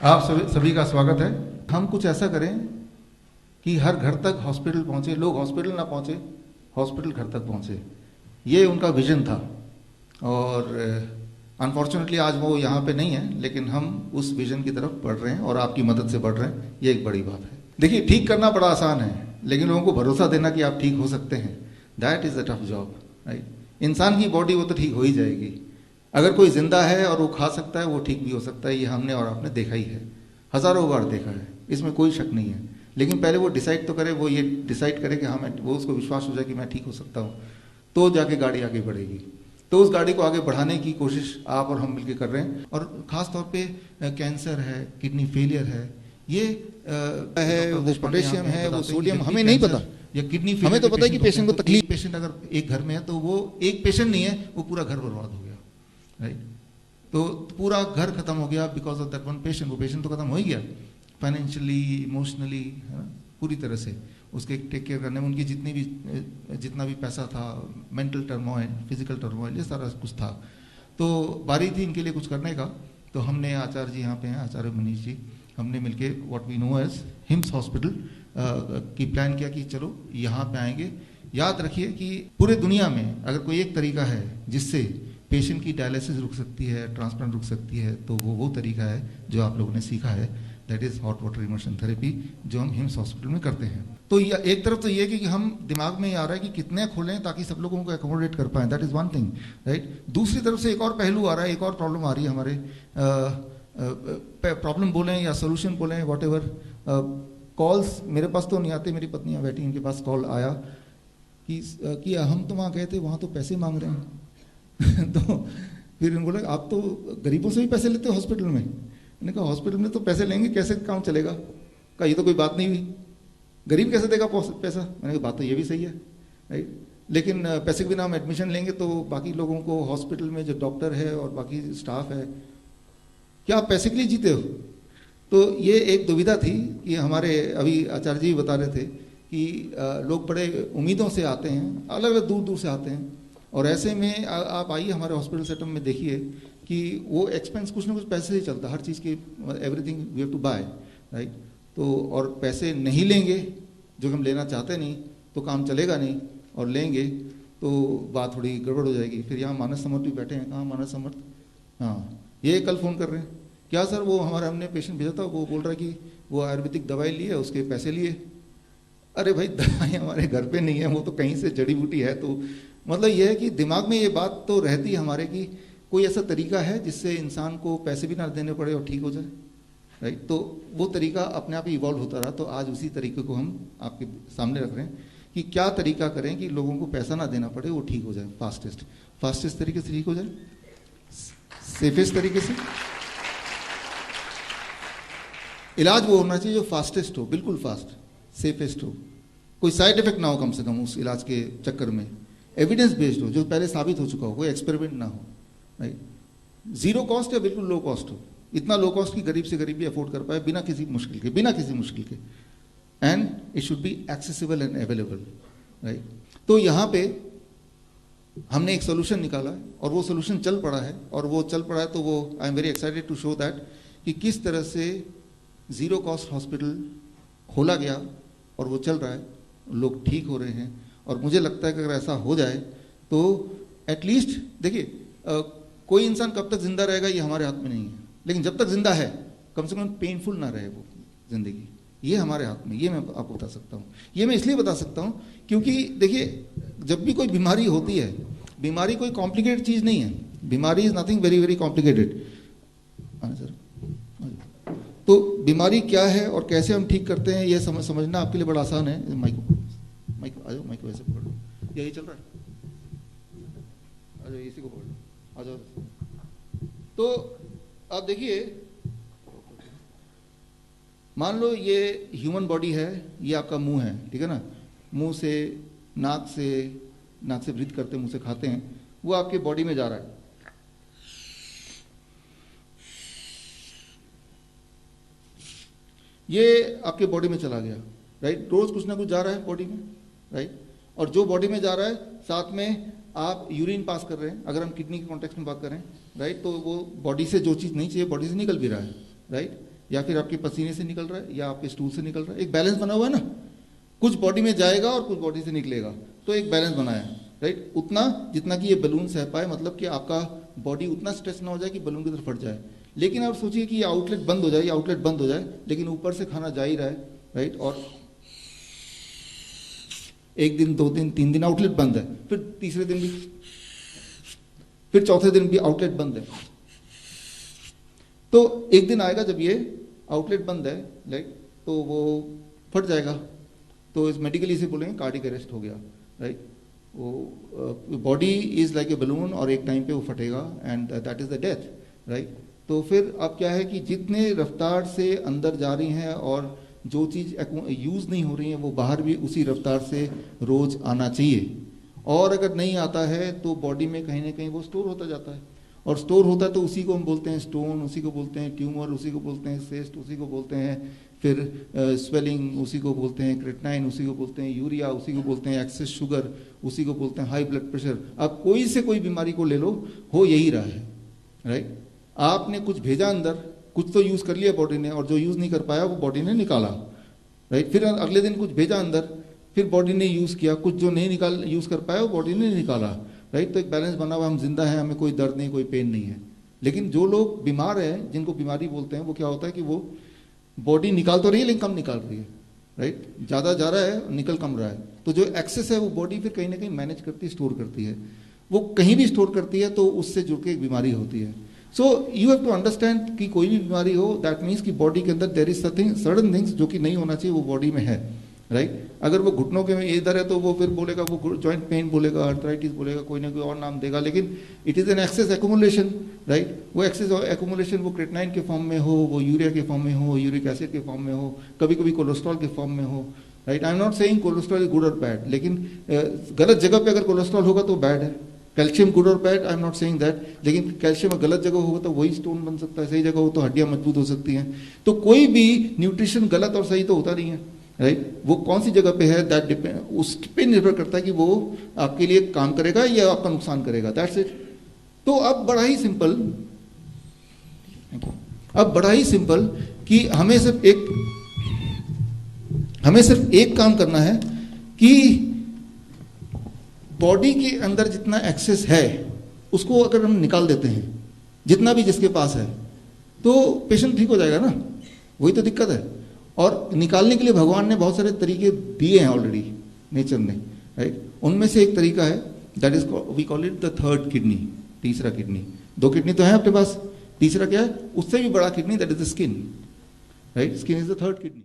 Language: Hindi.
आप सभी का स्वागत है। हम कुछ ऐसा करें कि हर घर तक हॉस्पिटल पहुंचे, लोग हॉस्पिटल ना पहुंचे, हॉस्पिटल घर तक पहुंचे। ये उनका विजन था और अनफॉर्चुनेटली आज वो यहाँ पे नहीं है, लेकिन हम उस विजन की तरफ बढ़ रहे हैं और आपकी मदद से बढ़ रहे हैं। ये एक बड़ी बात है। देखिए, ठीक करना बड़ा आसान है, लेकिन लोगों को भरोसा देना कि आप ठीक हो सकते हैं, that is a tough job, right. इंसान की बॉडी वो तो ठीक हो ही जाएगी। अगर कोई जिंदा है और वो खा सकता है, वो ठीक भी हो सकता है। ये हमने और आपने देखा ही है, हज़ारों बार देखा है, इसमें कोई शक नहीं है। लेकिन पहले वो डिसाइड तो करे, वो ये डिसाइड करे कि हाँ मैं, वो उसको विश्वास हो जाए कि मैं ठीक हो सकता हूँ, तो जाके गाड़ी आगे बढ़ेगी। तो उस गाड़ी को आगे बढ़ाने की कोशिश आप और हम मिलकर कर रहे हैं। और ख़ास तौर पे कैंसर है, किडनी फेलियर है, ये है, वो पोटेशियम है, वो सोडियम, हमें नहीं पता, या किडनी फेलियर, हमें तो पता है कि पेशेंट को तकलीफ। पेशेंट अगर एक घर में है तो वो एक पेशेंट नहीं है, वो पूरा घर बर्बाद हो गया, राइट। तो पूरा घर खत्म हो गया because of that one patient. वो पेशेंट तो खत्म हो ही गया, फाइनेंशियली, इमोशनली, है ना, पूरी तरह से उसके टेक केयर करने में उनकी जितना भी पैसा था, मेंटल टर्मोइल, फिजिकल टर्मोइल, ये सारा कुछ था। तो बारी थी इनके लिए कुछ करने का। तो हमने, आचार्य जी यहाँ पे हैं, आचार्य मनीष जी, हमने मिलके what we know as HIIMS hospital की प्लान किया कि चलो यहाँ पे आएंगे। याद रखिए कि पूरे दुनिया में अगर कोई एक तरीका है जिससे पेशेंट की डायलिसिस रुक सकती है, ट्रांसप्लांट रुक सकती है, तो वो तरीका है जो आप लोगों ने सीखा है, that is hot water immersion therapy, जो हम हिम्स हॉस्पिटल में करते हैं। तो एक तरफ तो ये कि हम दिमाग में ये आ रहा है कि कितने खोलें ताकि सब लोगों को एकोमोडेट कर पाएँ, that is one thing, right. दूसरी तरफ से एक और पहलू आ रहा है, एक और प्रॉब्लम आ रही है हमारे, प्रॉब्लम बोलें या सोल्यूशन बोलें, वॉट एवर। कॉल्स मेरे पास तो नहीं आते, मेरी पत्नियाँ बैठी, इनके पास कॉल आया कि हम तो वहाँ गए थे, वहाँ तो पैसे मांग रहे हैं। तो फिर इन्होंने बोला, आप तो गरीबों से भी पैसे लेते हो हॉस्पिटल में। मैंने कहा, हॉस्पिटल में तो पैसे लेंगे, कैसे काम चलेगा? कहा, ये तो कोई बात नहीं हुई, गरीब कैसे देगा पैसा? मैंने कहा, बात तो ये भी सही है, राइट। लेकिन पैसे के बिना हम एडमिशन लेंगे तो बाकी लोगों को, हॉस्पिटल में जो डॉक्टर है और बाकी स्टाफ है, क्या आप पैसे के लिए जीते हो? तो ये एक दुविधा थी कि हमारे, अभी आचार्य जी बता रहे थे कि लोग बड़े उम्मीदों से आते हैं, अलग अलग दूर दूर से आते हैं, और ऐसे में आप आइए हमारे हॉस्पिटल सेटअप में, देखिए कि वो एक्सपेंस कुछ ना कुछ पैसे ही चलता, हर चीज़ की, everything we have to buy, right. तो और पैसे नहीं लेंगे, जो हम लेना चाहते नहीं, तो काम चलेगा नहीं, और लेंगे तो बात थोड़ी गड़बड़ हो जाएगी। फिर यहाँ मानस समर्थ भी बैठे हैं, कहाँ मानस समर्थ? हाँ, ये कल फ़ोन कर रहे हैं, क्या सर वो हमारा, हमने पेशेंट भेजा था, वो बोल रहा है कि वो आयुर्वेदिक दवाई ली है, उसके पैसे लिए। अरे भाई, दवाई हमारे घर पे नहीं है, वो तो कहीं से जड़ी बूटी है। तो मतलब ये है कि दिमाग में ये बात तो रहती है हमारे कि कोई ऐसा तरीका है जिससे इंसान को पैसे भी ना देने पड़े और ठीक हो जाए, राइट। तो वो तरीका अपने आप ही इवॉल्व होता रहा। तो आज उसी तरीके को हम आपके सामने रख रहे हैं कि क्या तरीका करें कि लोगों को पैसा ना देना पड़े, वो ठीक हो जाए, फास्टेस्ट तरीके से ठीक हो जाए, सेफेस्ट तरीके से। इलाज वो होना चाहिए जो फास्टेस्ट हो, बिल्कुल फास्ट, सेफेस्ट हो, कोई साइड इफेक्ट ना हो कम से कम उस इलाज के चक्कर में, एविडेंस बेस्ड हो, जो पहले साबित हो चुका हो, कोई एक्सपेरिमेंट ना हो, राइट। जीरो कॉस्ट या बिल्कुल लो कॉस्ट हो, इतना लो कॉस्ट की गरीब से गरीब भी अफोर्ड कर पाए बिना किसी मुश्किल के, and it should be accessible and available, right. तो यहाँ पे हमने एक सोल्यूशन निकाला है और वो सोल्यूशन चल पड़ा है, और वो चल पड़ा है तो वो I am very excited to show that कि किस तरह से ज़ीरो कॉस्ट हॉस्पिटल खोला गया और वो चल रहा है, लोग ठीक हो रहे हैं। और मुझे लगता है कि अगर ऐसा हो जाए तो एटलीस्ट, देखिए, कोई इंसान कब तक जिंदा रहेगा ये हमारे हाथ में नहीं है, लेकिन जब तक जिंदा है कम से कम पेनफुल ना रहे वो जिंदगी, ये हमारे हाथ में। ये मैं आपको बता सकता हूँ। ये मैं इसलिए बता सकता हूँ क्योंकि देखिए, जब भी कोई बीमारी होती है, बीमारी कोई कॉम्प्लिकेटेड चीज़ नहीं है, बीमारी is nothing very very complicated. Sir, तो बीमारी क्या है और कैसे हम ठीक करते हैं, ये समझना आपके लिए बड़ा आसान है। माइक आ जाओ, माइक वैसे पकड़ लो, यही चल रहा है, आ जाओ, इसी को पकड़ लो, आ जाओ। तो आप देखिए, मान लो ये ह्यूमन बॉडी है, ये आपका मुंह है, ठीक है ना। मुंह से, नाक से ब्रीथ करते हैं, मुंह से खाते हैं, वो आपके बॉडी में जा रहा है। ये आपके बॉडी में चला गया, राइट। रोज कुछ ना कुछ जा रहा है बॉडी में, राइट। और जो बॉडी में जा रहा है, साथ में आप यूरिन पास कर रहे हैं, अगर हम किडनी के कॉन्टेक्स्ट में बात करें, राइट। तो वो बॉडी से जो चीज़ नहीं चाहिए बॉडी से निकल भी रहा है, राइट। या फिर आपके पसीने से निकल रहा है या आपके स्टूल से निकल रहा है, एक बैलेंस बना हुआ है ना, कुछ बॉडी में जाएगा और कुछ बॉडी से निकलेगा, तो एक बैलेंस बना है, राइट। उतना जितना कि ये बलून सह पाए, मतलब कि आपका बॉडी उतना स्ट्रेच ना हो जाए कि बलून की तरफ फट जाए। लेकिन आप सोचिए कि ये आउटलेट बंद हो जाए, ये आउटलेट बंद हो जाए, लेकिन ऊपर से खाना जा ही रहा है, राइट, और एक दिन, 2 दिन, 3 दिन आउटलेट बंद है, फिर तीसरे दिन भी, फिर चौथे दिन भी आउटलेट बंद है। तो एक दिन आएगा जब ये आउटलेट बंद है, राइट, तो वो फट जाएगा, तो इस मेडिकली इसे बोलेंगे कार्डियक अरेस्ट हो गया, राइट। वो body is like a balloon और एक टाइम पे वो फटेगा and that is the death, right. तो फिर अब क्या है कि जितने रफ्तार से अंदर जा रही हैं और जो चीज़ यूज़ नहीं हो रही है वो बाहर भी उसी रफ्तार से रोज़ आना चाहिए, और अगर नहीं आता है तो बॉडी में कहीं ना कहीं वो स्टोर होता जाता है, और स्टोर होता है तो उसी को हम बोलते हैं स्टोन, उसी को बोलते हैं ट्यूमर, उसी को बोलते हैं सिस्ट, उसी को बोलते हैं फिर स्वेलिंग, उसी को बोलते हैं क्रेटनाइन, उसी को बोलते हैं यूरिया, उसी को बोलते हैं एक्सेस शुगर, उसी को बोलते हैं हाई ब्लड प्रेशर। अब कोई से कोई बीमारी को ले लो, हो यही रहा है, राइट। आपने कुछ भेजा अंदर, कुछ तो यूज़ कर लिया बॉडी ने, और जो यूज़ नहीं कर पाया वो बॉडी ने निकाला, राइट। फिर अगले दिन कुछ भेजा अंदर, फिर बॉडी ने यूज़ किया, कुछ जो नहीं यूज़ कर पाया वो बॉडी ने निकाला, राइट। तो एक बैलेंस बना हुआ, हम जिंदा हैं, हमें कोई दर्द नहीं, कोई पेन नहीं है। लेकिन जो लोग बीमार हैं, जिनको बीमारी बोलते हैं, वो क्या होता है कि वो बॉडी निकाल तो रही है लेकिन कम निकाल रही है, राइट, ज़्यादा जा रहा है, निकल कम रहा है। तो जो एक्सेस है वो बॉडी फिर कहीं ना कहीं मैनेज करती है, स्टोर करती है, वो कहीं भी स्टोर करती है, तो उससे जुड़ के एक बीमारी होती है। So you have to understand कि कोई भी बीमारी हो, दैट मीन्स कि बॉडी के अंदर देयर इज सर्टेन थिंग्स जो कि नहीं होना चाहिए वो बॉडी में है, राइट। अगर वो घुटनों के इधर है तो वो फिर बोलेगा, वो जॉइंट पेन बोलेगा, आर्थराइटिस बोलेगा, कोई ना कोई और नाम देगा, लेकिन it is an excess accumulation, right. वो एक्सेस एक्यूमुलेशन वो क्रेटनाइन के फॉर्म में हो, वो यूरिया के फॉर्म में हो, यूरिक एसिड के फॉर्म में हो, कभी कभी कोलेस्ट्रॉल के फॉर्म में हो, right. I am not saying cholesterol is good और बैड, लेकिन गलत जगह पे अगर कोलेस्ट्रॉल होगा तो बैड है। कैल्शियम गुड और bad, I am not saying that, लेकिन कैल्शियम गलत जगह होगा तो वही स्टोन बन सकता है, सही जगह हो तो हड्डियां मजबूत हो सकती हैं। तो कोई भी न्यूट्रिशन गलत और सही तो होता नहीं है, राइट। वो कौन सी जगह पे है, दैट डिपेंड, उस पे निर्भर करता है कि वो आपके लिए काम करेगा या आपका नुकसान करेगा, दैट्स इट। तो अब बड़ा ही सिंपल कि हमें सिर्फ एक काम करना है कि बॉडी के अंदर जितना एक्सेस है उसको अगर हम निकाल देते हैं, जितना भी जिसके पास है, तो पेशेंट ठीक हो जाएगा ना। वही तो दिक्कत है। और निकालने के लिए भगवान ने बहुत सारे तरीके दिए हैं ऑलरेडी, नेचर ने, राइट। उनमें से एक तरीका है, that is we call it the third kidney, तीसरा किडनी। 2 किडनी तो है आपके पास, तीसरा क्या है, उससे भी बड़ा kidney, that is the skin, right. Skin is the third kidney.